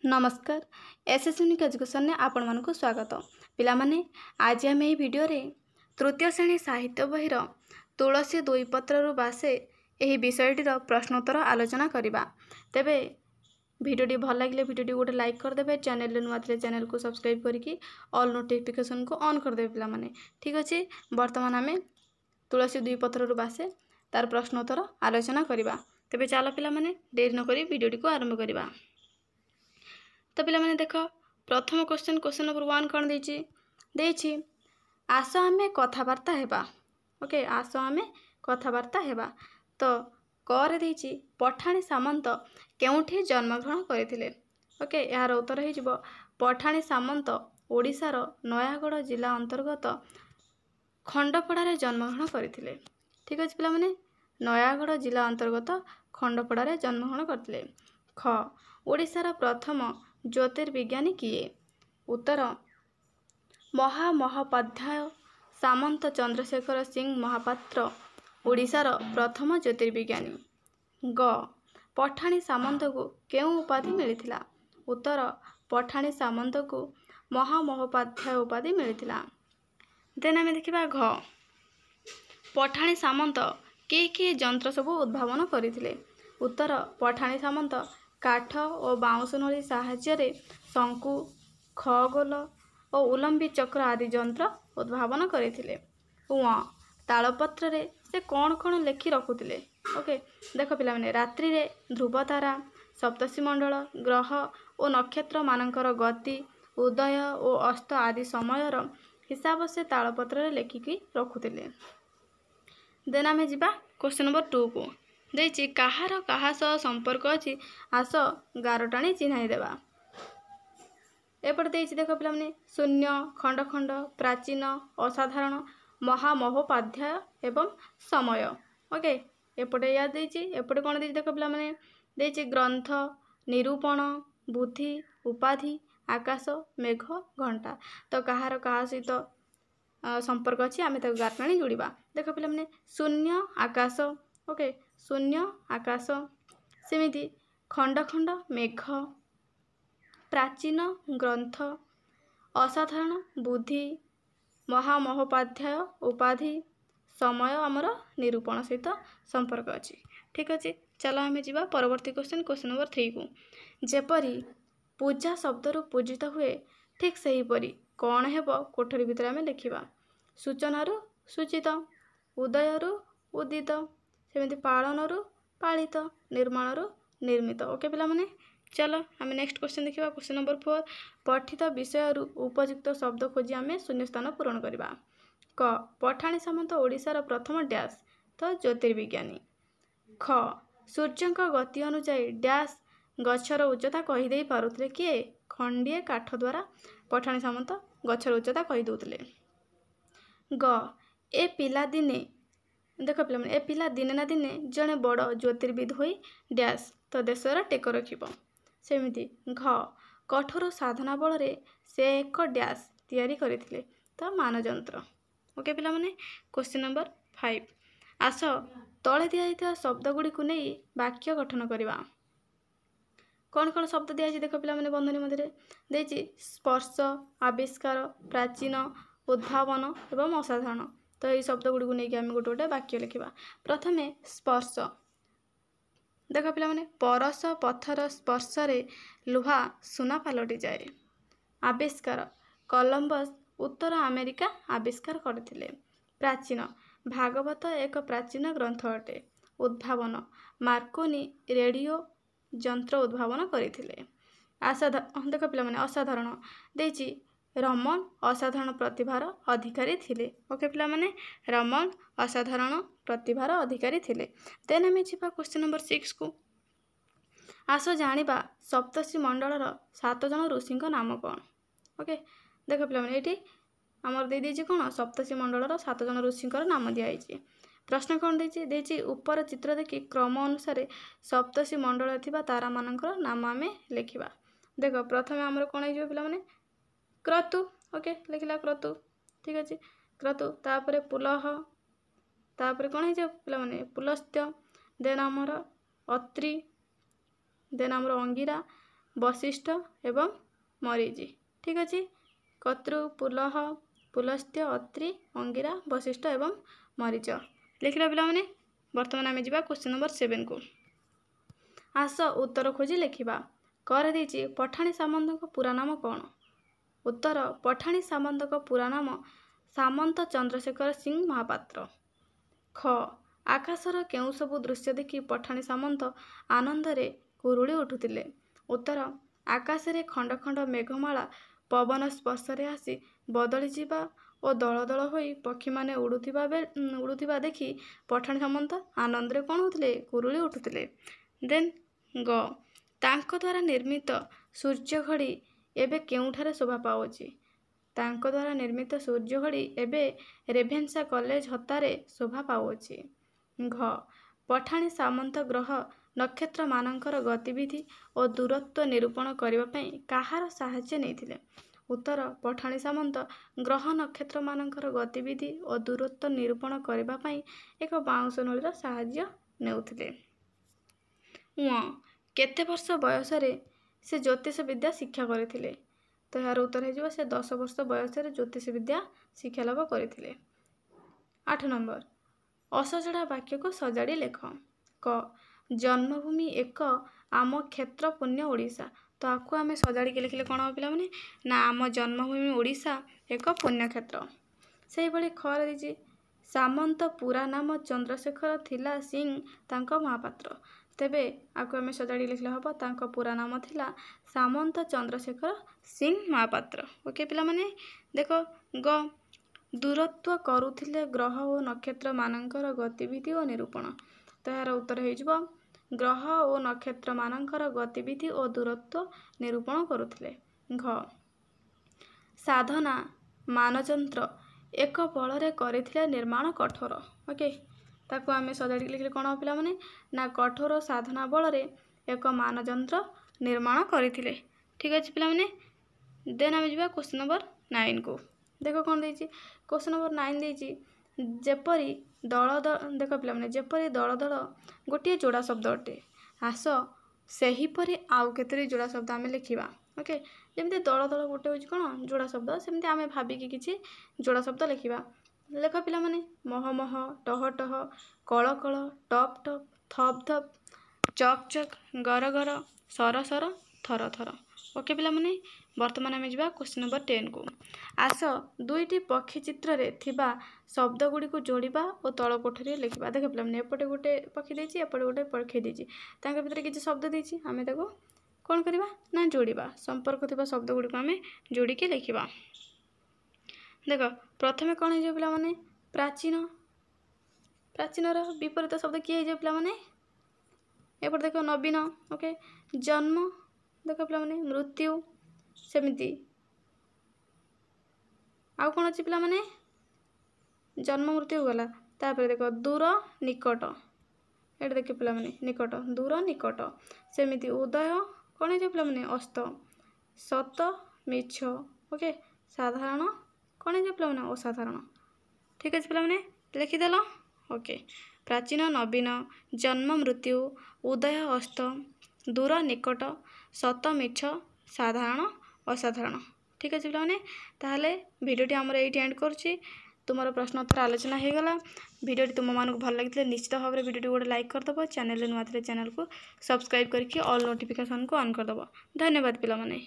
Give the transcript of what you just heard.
नमस्कार SS unique education ने आपण मानक स्वागत पिला माने आज आम यही वीडियो रे तृतीय श्रेणी साहित्य बहीर तुलसी दुई पत्रु बासे यही विषयटीर प्रश्नोत्तर आलोचना करवा। तेबे भिडियोटी भल लगे भिडियोटी गोटे लाइक करदे, चैनल नुआ थे चैनल को सब्सक्राइब करके ऑल नोटिफिकेशन को ऑन करदे पिला माने। ठीक अच्छे, बर्तमान आम तुलसी दुई पत्रु बासे तार प्रश्नोत्तर आलोचना करवा। तेबे चलो पिला माने देरी न करी वीडियोटी को आरंभ करवा। तो पिला माने देख प्रथम क्वेश्चन नंबर 1 कौन देछि आस आमे कथबार्ता हेबा। ओके, आस आमे कथबार्ता हेबा। तो करे देछि पठाणी सामंत केउठी जन्मग्रहण करथिले। ओके, यार उत्तर हे जिवो पठाणी सामंत ओडिशार नयागढ़ जिला अंतर्गत खंडपड़ा रे जन्मग्रहण करथिले। ठीक अछि पिला माने, नयागढ़ जिला अंतर्गत खंडपड़ा रे जन्मग्रहण करथिले। ख ओडिशार प्रथम ज्योतिर्विज्ञानी किए। उत्तर महामहोपाध्याय सामंत चंद्रशेखर सिंह महापात्र ओडिशार प्रथम ज्योतिर्विज्ञानी। ग पठाणी सामंत को केउं उपाधि मिलिथिला। उत्तर पठाणी सामंत को महामहोपाध्याय उपाधि मिलिथिला। देन आमे देखिबा घ पठाणी सामंत के जंत्र सब उद्भावन करथिले। उत्तर पठाणी सामंत काठ और बाउंश नली साहाय्य शंकु, खगोल और उलंबी चक्र आदि जंत्र उद्भावन करथिले। उआ तालपत्र रे से कौन कौन लेखि रखुथिले। ओके, देखो पिला माने रात्रि रे ध्रुव तारा, सप्तर्षि मंडल, ग्रह और नक्षत्र मानकर गति, उदय और अस्त आदि समयर हिसाब से तालपत्र रे लेखिकी रखुथिले। देन आमे जिबा क्वेश्चन नंबर 2 को देछि काहार काहा सह संपर्क अछि आस गारटाणी चिन्हाई देबा। एपटे देछि देखो पिला माने शून्य, खंड खंड, प्राचीन, असाधारण, महामहोपाध्याय एवं समय। ओके, एपटे या देछि एपटे कोन देछि देखो पिला माने देछि ग्रंथ, निरूपण, बुद्धि, उपाधि, आकाश, मेघ, घंटा। तो काहार काहा सहित संपर्क अछि आमे ताको गारटाणी जोड़िबा। देखो पिला माने शून्य आकाश। ओके, शून्य आकाश, सेमिति खंड खंड मेघ, प्राचीन ग्रंथ, असाधारण बुद्धि, महामहोपाध्याय उपाधि, समय आमर निरूपण सहित संपर्क अछि। ठीक अछि, चलो आमे जिबा परवर्ती क्वेश्चन नंबर 3 को। जेपरी पूजा शब्दरु पूजित हुए ठीक सही परी कौन हेबो कोठरी भितर आमे लिखिबा। सूचनारु सूचित, उदयरु उदित, सेमिति पालनरु पालित, निर्माणरु निर्मित। ओके पिला माने, चलो आमे नेक्स्ट क्वेश्चन देखिबा। क्वेश्चन नंबर 4 पठित विषयरु उपयुक्त शब्द खोजी आमे शून्य स्थान पूरण करिबा। क पठाणी सामंत ओडिशार प्रथम डैश तो ज्योतिर्विज्ञानी। ख सूर्यंक गति अनुसार डैश गछर उच्चता कहि देई पारुथले किए। खंडिए काठ द्वारा पठाणी सामंत गछर उच्चता कहि दउतले। ग ए पिला दिने देखो पिला ए पिला दिने ना दिने जने बड़ ज्योतिर्विद होई डैश तो देशर टेक रखिबो। सेमिति घ कठोर साधना बल रे से एक डैश तैयारी करथिले तो मानजंत्र। ओके पिला माने, क्वेश्चन नंबर 5 आस तळे दिया जाइता शब्द गुडी को नै वाक्य गठन करिबा। कौन कौन शब्द दिया देखो पिला माने बंधनी मध्य देछि स्पर्श, आविष्कार, प्राचीन, उद्भावन एवं असाधारण। तो ये शब्द गुडी को नहीं आम गोटे गोटे वाक्य लिखा। प्रथमे स्पर्श, देख पिला माने परस पथर स्पर्श रे लुहा सुना पलटि जाए। आविष्कार, कोलंबस उत्तर अमेरिका आविष्कार करथिले। प्राचीन, भागवत एक प्राचीन ग्रंथ अटे। उद्भावन, मार्कोनी रेडियो जंत्र उद्भावन करथिले। देख पिला माने असाधारण देछि रमन असाधारण प्रतिभार अधिकारी थिले। ओके पिला माने रमन असाधारण प्रतिभार अधिकारी थिले। देन आमे छिपा क्वेश्चन नंबर 6 को आस जानिबा सप्तर्षि मंडलर 7 जन ऋषि नाम कौन। ओके, देख पिला माने एठी हमर दे देछि कोन सप्तर्षि मंडलर 7 जन ऋषि नाम दिया आइछि। प्रश्न कौन देछि ऊपर चित्र देखि क्रम अनुसार सप्तर्षि मंडल थिबा तारा मानकर नाम आमे लिखिबा। देख प्रथमे हमर कोन आइजो पिला माने क्रतु। ओके, लिखला क्रतु। ठीक अछि, क्रतु तापरे पुलह, तापरे कोन हे पिला माने पुलस्त्य, देन हमर अत्रि, देन हमर अंगिरा, ବଶିଷ୍ଠ ଏବଂ ମରିଚି। ଠିକ୍ ଅଛି। କର୍ତ୍ତୃ, ପୁଲହ, ପୁଲସ୍ତ୍ୟ, ଅତ୍ରି, ଅଙ୍ଗିରା, ବଶିଷ୍ଠ ଏବଂ ମରିଚ। ଲେଖିଲା ପିଲାମାନେ। ବର୍ତ୍ତମାନ ଆମେ ଯିବା କ୍ୱେଶ୍ଚନ୍ ନମ୍ବର 7 କୁ। ଆସ ଉତ୍ତର ଖୋଜି ଲେଖିବା। କରେ ଦେଇଛି ପଠାଣି ସାମନ୍ତଙ୍କ ପୁରା ନାମ କ'ଣ? ଉତ୍ତର ପଠାଣି ସାମନ୍ତଙ୍କ ପୁରା ନାମ ସାମନ୍ତ ଚନ୍ଦ୍ରଶେଖର ସିଂ ମହାପାତ୍ର। ଖ ଆକାଶର କେଉଁ ସବୁ ଦୃଶ୍ୟ ଦେଖି ପଠାଣି ସାମନ୍ତ ଆନନ୍ଦରେ କୁରୁଳି ଉଠୁଥିଲେ? ଉତ୍ତର ଆକାଶରେ ଖଣ୍ଡ ଖଣ୍ଡ ମେଘମାଳା ପବନ ସ୍ପର୍ଶରେ ଆସି ବଦଳିଯିବା ଓ ଦଳ ଦଳ ହୋଇ ପକ୍ଷୀମାନେ ଉଡ଼ୁଥିବା ଦେଖି ପଠାଣି ସାମନ୍ତ ଆନନ୍ଦରେ କ'ଣ ହେଉଥିଲେ? କୁରୁଳି ଉଠୁଥିଲେ। ଦେନ୍ ଗ ତାଙ୍କ ଦ୍ୱାରା ନିର୍ମିତ ସୂର୍ଯ୍ୟଘଡ଼ି ଏବେ କେଉଁଠାରେ ଶୋଭା ପାଉଅଛି? ତାଙ୍କ ଦ୍ୱାରା ନିର୍ମିତ ସୂର୍ଯ୍ୟଘଡ଼ି ଏବେ ରେଭେନ୍ସା କଲେଜ ହତାରେ ଶୋଭା ପାଉଅଛି। ଘ ପଠାଣି ସାମନ୍ତ ଗ୍ରହ ନକ୍ଷତ୍ରମାନଙ୍କର ଗତିବିଧି ଓ ଦୂରତ୍ୱ ନିରୂପଣ କରିବା ପାଇଁ କାହାର ସାହାଯ୍ୟ ନେଇଥିଲେ? ଉତ୍ତର ପଠାଣି ସାମନ୍ତ ଗ୍ରହ ନକ୍ଷତ୍ରମାନଙ୍କର ଗତିବିଧି ଓ ଦୂରତ୍ୱ ନିରୂପଣ କରିବା ପାଇଁ ଏକ ବାଉଁଶ ନଳୀର ସାହାଯ୍ୟ ନେଉଥିଲେ। କେତେ ବର୍ଷ ବୟସରେ ସେ ଜ୍ୟୋତିଷ ବିଦ୍ୟା ଶିକ୍ଷା କରିଥିଲେ? ତ ଏହାର ଉତ୍ତର ହେଇଯିବ ସେ 10 ବର୍ଷ ବୟସରେ ଜ୍ୟୋତିଷ ବିଦ୍ୟା ଶିକ୍ଷା ଲାଭ କରିଥିଲେ। 8 ନମ୍ବର ଅସଜଡ଼ା ବାକ୍ୟକୁ ସଜାଡ଼ି ଲେଖ। କ ଜନ୍ମଭୂମି ଏକ ଆମ କ୍ଷେତ୍ର ପୁଣ୍ୟ ଓଡ଼ିଶା। ତ ଆକୁ ଆମେ ସଜାଡ଼ିକି ଲେଖିଲେ କ'ଣ ହେବ ପିଲାମାନେ? ନା ଆମ ଜନ୍ମଭୂମି ଓଡ଼ିଶା ଏକ ପୁଣ୍ୟକ୍ଷେତ୍ର। ସେହିଭଳି ଖରେ ଦେଇଛି ସାମନ୍ତ ପୁରା ନାମ ଚନ୍ଦ୍ରଶେଖର ଥିଲା ସିଂ ତାଙ୍କ ମହାପାତ୍ର। ତେବେ ଆକୁ ଆମେ ସଜାଡ଼ି ଲେଖିଲେ ହେବ ତାଙ୍କ ପୁରା ନାମ ଥିଲା ସାମନ୍ତ ଚନ୍ଦ୍ରଶେଖର ସିଂ ମହାପାତ୍ର। ଓକେ ପିଲାମାନେ। ଦେଖ ଗ ଦୂରତ୍ୱ କରୁଥିଲେ ଗ୍ରହ ଓ ନକ୍ଷତ୍ରମାନଙ୍କର ଗତିବିଧି ଓ ନିରୂପଣ। ତ ଏହାର ଉତ୍ତର ହେଇଯିବ ଗ୍ରହ ଓ ନକ୍ଷତ୍ରମାନଙ୍କର ଗତିବିଧି ଓ ଦୂରତ୍ୱ ନିରୂପଣ କରୁଥିଲେ। ଘ ସାଧନା ମାନଯନ୍ତ୍ର ଏକ ବଳରେ କରିଥିଲେ ନିର୍ମାଣ କଠୋର। ଓକେ ତାକୁ ଆମେ ସଜାଡ଼ିକି ଲେଖିଲେ କ'ଣ ହେବ ପିଲାମାନେ? ନା କଠୋର ସାଧନା ବଳରେ ଏକ ମାନଯନ୍ତ୍ର ନିର୍ମାଣ କରିଥିଲେ। ଠିକ୍ ଅଛି ପିଲାମାନେ। ଦେନ୍ ଆମେ ଯିବା କ୍ୱେଶ୍ଚନ୍ ନମ୍ବର 9 କୁ। ଦେଖ କ'ଣ ଦେଇଛି? କ୍ୱେଶ୍ଚନ୍ ନମ୍ବର 9 ଦେଇଛି ଯେପରି ଦେଖ ପିଲାମାନେ ଯେପରି ଦଳ ଦଳ ଗୋଟିଏ ଯୋଡ଼ା ଶବ୍ଦ ଅଟେ। ଆସ ସେହିପରି ଆଉ କେତୋଟି ଯୋଡ଼ା ଶବ୍ଦ ଆମେ ଲେଖିବା। ଓକେ ଯେମିତି ଦଳ ଦଳ ଗୋଟେ ହେଉଛି କ'ଣ ଯୋଡ଼ା ଶବ୍ଦ, ସେମିତି ଆମେ ଭାବିକି କିଛି ଯୋଡ଼ା ଶବ୍ଦ ଲେଖିବା। ଲେଖ ପିଲାମାନେ ମହ ମହ, ଟହ ଟହ, କଳ କଳ, ଟପ୍ ଟପ୍, ଥପ୍ ଥପ୍, ଚକ୍ ଚକ୍, ଗର ଗର, ସର ସର, ଥର ଥର। ଓକେ ପିଲାମାନେ। ବର୍ତ୍ତମାନ ଆମେ ଯିବା କ୍ୱେଶ୍ଚନ୍ ନମ୍ବର 10 କୁ। ଆସ ଦୁଇଟି ପକ୍ଷୀ ଚିତ୍ରରେ ଥିବା ଶବ୍ଦ ଗୁଡ଼ିକୁ ଯୋଡ଼ିବା ଓ ତଳ କୋଠରୀରେ ଲେଖିବା। ଦେଖ ପିଲାମାନେ ଏପଟେ ଗୋଟେ ପକ୍ଷୀ ଦେଇଛି, ଏପଟେ ଗୋଟେ ପକ୍ଷୀ ଦେଇଛି, ତାଙ୍କ ଭିତରେ କିଛି ଶବ୍ଦ ଦେଇଛି, ଆମେ ତାକୁ କ'ଣ କରିବା? ନା ଯୋଡ଼ିବା। ସମ୍ପର୍କ ଥିବା ଶବ୍ଦ ଗୁଡ଼ିକୁ ଆମେ ଯୋଡ଼ିକି ଲେଖିବା। ଦେଖ ପ୍ରଥମେ କ'ଣ ହେଇଯିବ ପିଲାମାନେ? ପ୍ରାଚୀନ। ପ୍ରାଚୀନର ବିପରୀତ ଶବ୍ଦ କିଏ ହେଇଯିବ ପିଲାମାନେ? ଏପଟେ ଦେଖ ନବୀନ। ଓକେ ଜନ୍ମ ଦେଖ ପିଲାମାନେ ମୃତ୍ୟୁ। ସେମିତି ଆଉ କ'ଣ ଅଛି ପିଲାମାନେ? ଜନ୍ମ ମୃତ୍ୟୁ ଗଲା। ତାପରେ ଦେଖ ଦୂର ନିକଟ। ଏଇଟା ଦେଖ ପିଲାମାନେ ନିକଟ, ଦୂର ନିକଟ। ସେମିତି ଉଦୟ କ'ଣ ହେଇଯିବ ପିଲାମାନେ? ଅସ୍ତ। ସତ ମିଛ। ଓକେ ସାଧାରଣ କ'ଣ ହେଇଯିବ ପିଲାମାନେ? ଅସାଧାରଣ। ଠିକ୍ ଅଛି ପିଲାମାନେ ଲେଖିଦେଲ। ଓକେ ପ୍ରାଚୀନ ନବୀନ, ଜନ୍ମ ମୃତ୍ୟୁ, ଉଦୟ ଅସ୍ତ, ଦୂର ନିକଟ, ସତ ମିଛ, ସାଧାରଣ ଅସାଧାରଣ। ଠିକ୍ ଅଛି ପିଲାମାନେ। ତାହେଲେ ଭିଡ଼ିଓଟି ଆମର ଏଇଠି ଏଣ୍ଡ କରୁଛି। ତୁମର ପ୍ରଶ୍ନ ଉତ୍ତର ଆଲୋଚନା ହେଇଗଲା। ଭିଡ଼ିଓଟି ତୁମମାନଙ୍କୁ ଭଲ ଲାଗିଥିଲେ ନିଶ୍ଚିତ ଭାବରେ ଭିଡ଼ିଓଟି ଗୋଟେ ଲାଇକ୍ କରିଦେବ। ଚ୍ୟାନେଲରେ ନୂଆ ଥିଲେ ଚ୍ୟାନେଲକୁ ସବସ୍କ୍ରାଇବ୍ କରିକି ଅଲ୍ ନୋଟିଫିକେସନ୍କୁ ଅନ୍ କରିଦେବ। ଧନ୍ୟବାଦ ପିଲାମାନେ।